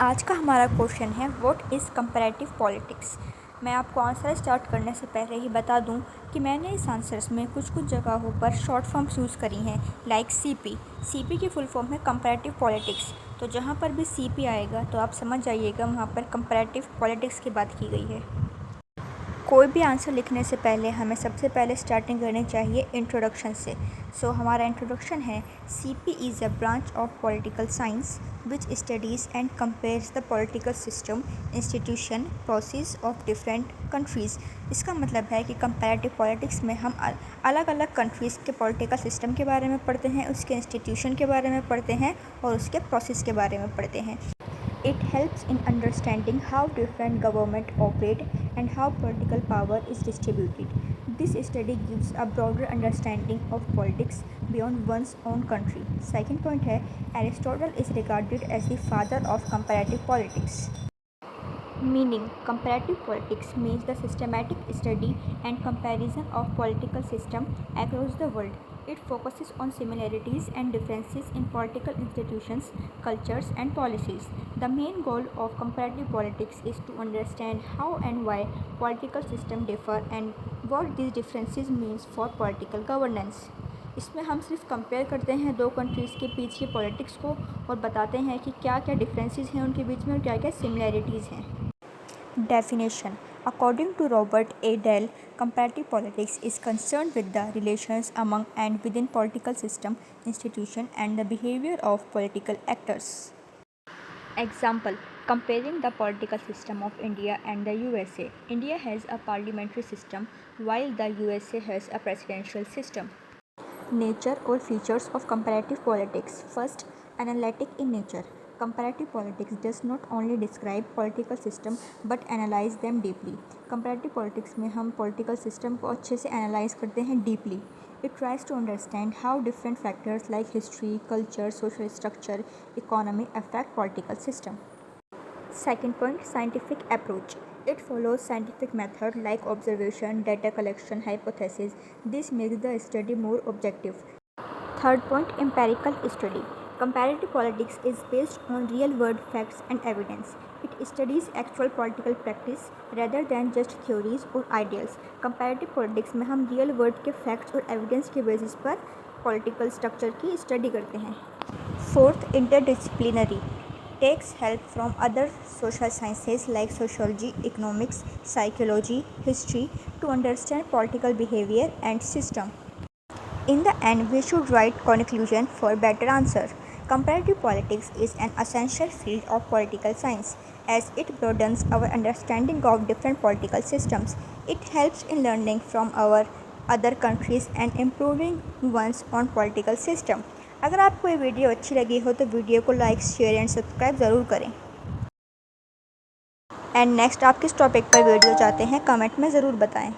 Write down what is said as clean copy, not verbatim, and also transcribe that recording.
आज का हमारा क्वेश्चन है व्हाट इज़ कंपैरेटिव पॉलिटिक्स। मैं आपको आंसर स्टार्ट करने से पहले ही बता दूं कि मैंने इस आंसर्स में कुछ जगहों पर शॉर्ट फॉर्म्स यूज़ करी हैं लाइक सीपी की फुल फॉर्म है कंपैरेटिव पॉलिटिक्स। तो जहां पर भी सीपी आएगा तो आप समझ जाइएगा वहां पर कंपैरेटिव पॉलिटिक्स की बात की गई है। कोई भी आंसर लिखने से पहले हमें सबसे पहले स्टार्टिंग करनी चाहिए इंट्रोडक्शन से। हमारा इंट्रोडक्शन है CP is a branch of political science which studies and compares the political system institution process of different countries. इसका मतलब है कि कंपैरेटिव पॉलिटिक्स में हम अलग अलग कंट्रीज़ के पॉलिटिकल सिस्टम के बारे में पढ़ते हैं, उसके इंस्टीट्यूशन के बारे में पढ़ते हैं और उसके प्रोसेस के बारे में पढ़ते हैं। It helps in understanding how different governments operate and how political power is distributed. This study gives a broader understanding of politics beyond one's own country. Second point है Aristotle is regarded as the father of comparative politics. Meaning, comparative politics means the systematic study and comparison of political systems across the world. It focuses on similarities and differences in political institutions, cultures, and policies. The main goal of comparative politics is to understand how and why political systems differ and what these differences means for political governance. इसमें हम सिर्फ compare करते हैं दो countries के बीच की politics को और बताते हैं कि क्या क्या डिफरेंसेस हैं उनके बीच में और क्या क्या सिमिलैरिटीज़ हैं। Definition. According to Robert A. Dell, comparative politics is concerned with the relations among and within political system, institution, and the behavior of political actors. Example: comparing the political system of India and the USA. India has a parliamentary system while the USA has a presidential system. Nature or features of comparative politics. First, analytic in nature. Comparative politics does not only describe political system but analyze them deeply. Comparative politics में हम political system को अच्छे से analyze करते हैं deeply. It tries to understand how different factors like history, culture, social structure, economy affect political system. Second point, scientific approach. It follows scientific method like observation, data collection, hypothesis. This makes the study more objective. Third point, empirical study. Comparative politics is based on real-world facts and evidence. It studies actual political practice rather than just theories or ideals. Comparative politics में हम real world के facts और evidence के basis पर political structure की study करते हैं. Fourth, interdisciplinary. Takes help from other social sciences like sociology, economics, psychology, history to understand political behavior and system. In the end, we should write conclusion for better answer. Comparative politics is an essential field of political science as it broadens our understanding of different political systems. It helps in learning from our other countries and improving one's own political system. अगर आपको ये video अच्छी लगी हो तो video को like, share and subscribe ज़रूर करें। एंड नेक्स्ट आप किस टॉपिक पर वीडियो चाहते हैं कमेंट में ज़रूर बताएं।